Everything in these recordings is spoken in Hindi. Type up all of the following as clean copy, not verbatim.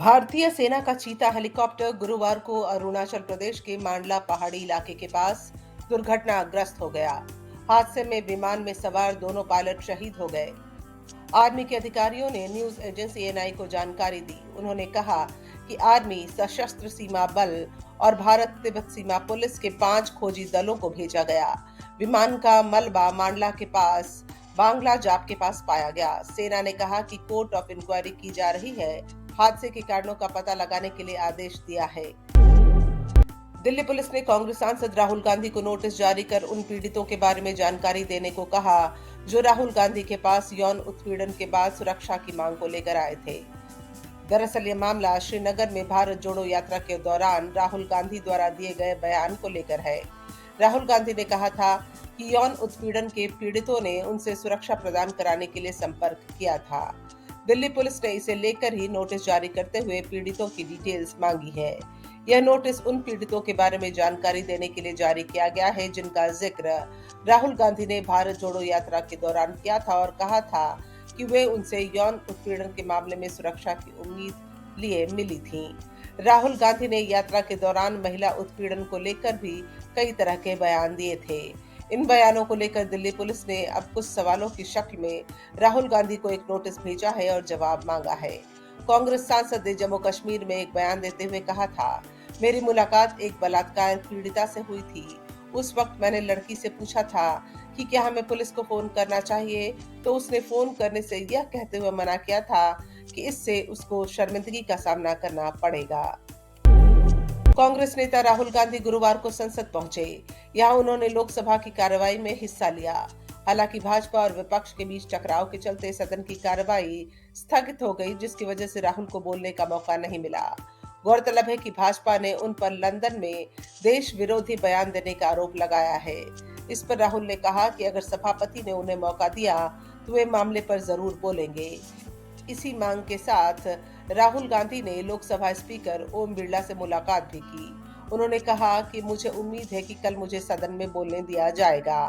भारतीय सेना का चीता हेलीकॉप्टर गुरुवार को अरुणाचल प्रदेश के मांडला पहाड़ी इलाके के पास दुर्घटनाग्रस्त हो गया। हादसे में विमान में सवार दोनों पायलट शहीद हो गए। आर्मी के अधिकारियों ने न्यूज एजेंसी एएनआई को जानकारी दी। उन्होंने कहा कि आर्मी, सशस्त्र सीमा बल और भारत तिब्बत सीमा पुलिस के 5 खोजी दलों को भेजा गया। विमान का मलबा मांडला के पास बांग्ला जाप के पास पाया गया। सेना ने कहा कि कोर्ट ऑफ इंक्वायरी की जा रही है। हादसे के कारणों का पता लगाने के लिए आदेश दिया है। दिल्ली पुलिस ने कांग्रेस सांसद राहुल गांधी को नोटिस जारी कर उन पीड़ितों के बारे में जानकारी देने को कहा जो राहुल गांधी के पास यौन उत्पीड़न के बाद सुरक्षा की मांग को लेकर आए थे। दरअसल ये मामला श्रीनगर में भारत जोड़ो यात्रा के दौरान राहुल गांधी द्वारा दिए गए बयान को लेकर है। राहुल गांधी ने कहा था कि यौन उत्पीड़न के पीड़ितों ने उनसे सुरक्षा प्रदान कराने के लिए संपर्क किया था। दिल्ली पुलिस ने इसे लेकर ही नोटिस जारी करते हुए पीड़ितों की डिटेल्स मांगी है। यह नोटिस उन पीड़ितों के बारे में जानकारी देने के लिए जारी किया गया है जिनका जिक्र राहुल गांधी ने भारत जोड़ो यात्रा के दौरान किया था और कहा था कि वे उनसे यौन उत्पीड़न के मामले में सुरक्षा की उम्मीद लिए मिली थी। राहुल गांधी ने यात्रा के दौरान महिला उत्पीड़न को लेकर भी कई तरह के बयान दिए थे। इन बयानों को लेकर दिल्ली पुलिस ने अब कुछ सवालों की शक्ल में राहुल गांधी को एक नोटिस भेजा है और जवाब मांगा है। कांग्रेस सांसद ने जम्मू कश्मीर में एक बयान देते हुए कहा था, मेरी मुलाकात एक बलात्कार पीड़िता से हुई थी। उस वक्त मैंने लड़की से पूछा था कि क्या हमें पुलिस को फोन करना चाहिए, तो उसने फोन करने से यह कहते हुए मना किया था कि इससे उसको शर्मिंदगी का सामना करना पड़ेगा। कांग्रेस नेता राहुल गांधी गुरुवार को संसद पहुंचे। यहां उन्होंने लोकसभा की कार्रवाई में हिस्सा लिया। हालांकि भाजपा और विपक्ष के बीच टकराव के चलते सदन की कार्रवाई स्थगित हो गई, जिसकी वजह से राहुल को बोलने का मौका नहीं मिला। गौरतलब है कि भाजपा ने उन पर लंदन में देश विरोधी बयान देने का आरोप लगाया है। इस पर राहुल ने कहा कि अगर सभापति ने उन्हें मौका दिया तो वे मामले पर जरूर बोलेंगे। इसी मांग के साथ राहुल गांधी ने लोकसभा स्पीकर ओम बिरला से मुलाकात भी की। उन्होंने कहा कि मुझे उम्मीद है कि कल मुझे सदन में बोलने दिया जाएगा।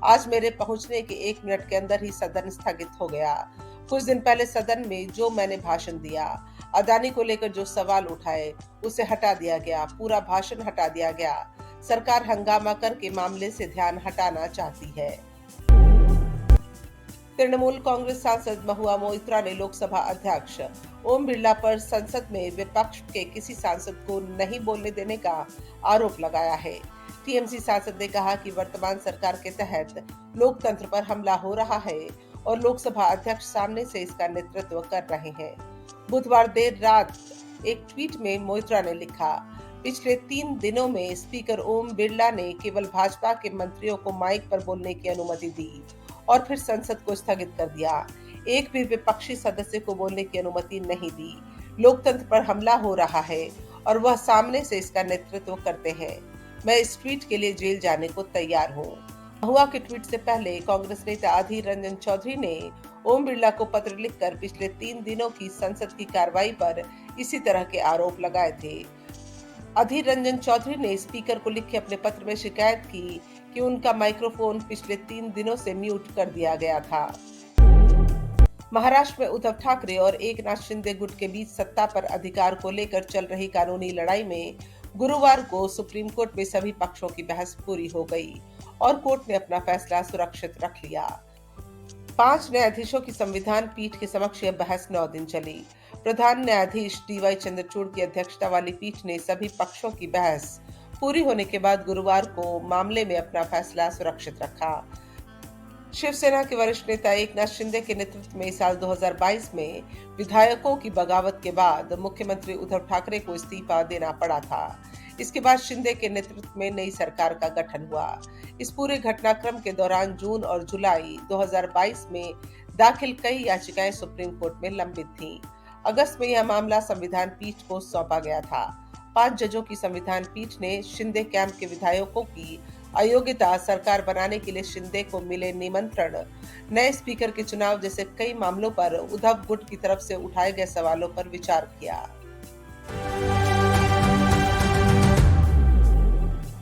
आज मेरे पहुंचने के 1 मिनट के अंदर ही सदन स्थगित हो गया। कुछ दिन पहले सदन में जो मैंने भाषण दिया, अदानी को लेकर जो सवाल उठाए, उसे हटा दिया गया। पूरा भाषण हटा दिया गया। सरकार हंगामा करके मामले से ध्यान हटाना चाहती है। तृणमूल कांग्रेस सांसद महुआ मोइत्रा ने लोकसभा अध्यक्ष ओम बिरला पर संसद में विपक्ष के किसी सांसद को नहीं बोलने देने का आरोप लगाया है। टीएमसी सांसद ने कहा कि वर्तमान सरकार के तहत लोकतंत्र पर हमला हो रहा है और लोकसभा अध्यक्ष सामने से इसका नेतृत्व कर रहे हैं। बुधवार देर रात एक ट्वीट में मोइत्रा ने लिखा, पिछले 3 दिनों में स्पीकर ओम बिरला ने केवल भाजपा के मंत्रियों को माइक पर बोलने की अनुमति दी और फिर संसद को स्थगित कर दिया। एक भी विपक्षी सदस्य को बोलने की अनुमति नहीं दी। लोकतंत्र पर हमला हो रहा है और वह सामने से इसका नेतृत्व करते हैं। मैं इस ट्वीट के लिए जेल जाने को तैयार हूँ। महुआ के ट्वीट से पहले कांग्रेस नेता अधीर रंजन चौधरी ने ओम बिरला को पत्र लिखकर पिछले 3 दिनों की संसद की कार्रवाई पर इसी तरह के आरोप लगाए थे। अधीर रंजन चौधरी ने स्पीकर को लिखे अपने पत्र में शिकायत की कि उनका माइक्रोफोन पिछले 3 दिनों से म्यूट कर दिया गया था। महाराष्ट्र में उद्धव ठाकरे और एकनाथ शिंदे गुट के बीच सत्ता पर अधिकार को लेकर चल रही कानूनी लड़ाई में गुरुवार को सुप्रीम कोर्ट में सभी पक्षों की बहस पूरी हो गई और कोर्ट ने अपना फैसला सुरक्षित रख लिया। 5 न्यायाधीशों की संविधान पीठ के समक्ष यह बहस 9 दिन चली। प्रधान न्यायाधीश डीवाई चंद्रचूड़ की अध्यक्षता वाली पीठ ने सभी पक्षों की बहस पूरी होने के बाद गुरुवार को मामले में अपना फैसला सुरक्षित रखा। शिवसेना के वरिष्ठ नेता एकनाथ शिंदे के नेतृत्व में साल 2022 में विधायकों की बगावत के बाद मुख्यमंत्री उद्धव ठाकरे को इस्तीफा देना पड़ा था। इसके बाद शिंदे के नेतृत्व में नई सरकार का गठन हुआ। इस पूरे घटनाक्रम के दौरान जून और जुलाई 2022 में दाखिल कई याचिकाएं सुप्रीम कोर्ट में लंबित थीं। अगस्त में यह मामला संविधान पीठ को सौंपा गया था। 5 जजों की संविधान पीठ ने शिंदे कैंप के विधायकों की अयोग्यता, सरकार बनाने के लिए शिंदे को मिले निमंत्रण, नए स्पीकर के चुनाव जैसे कई मामलों पर उद्धव गुट की तरफ से उठाए गए सवालों पर विचार किया।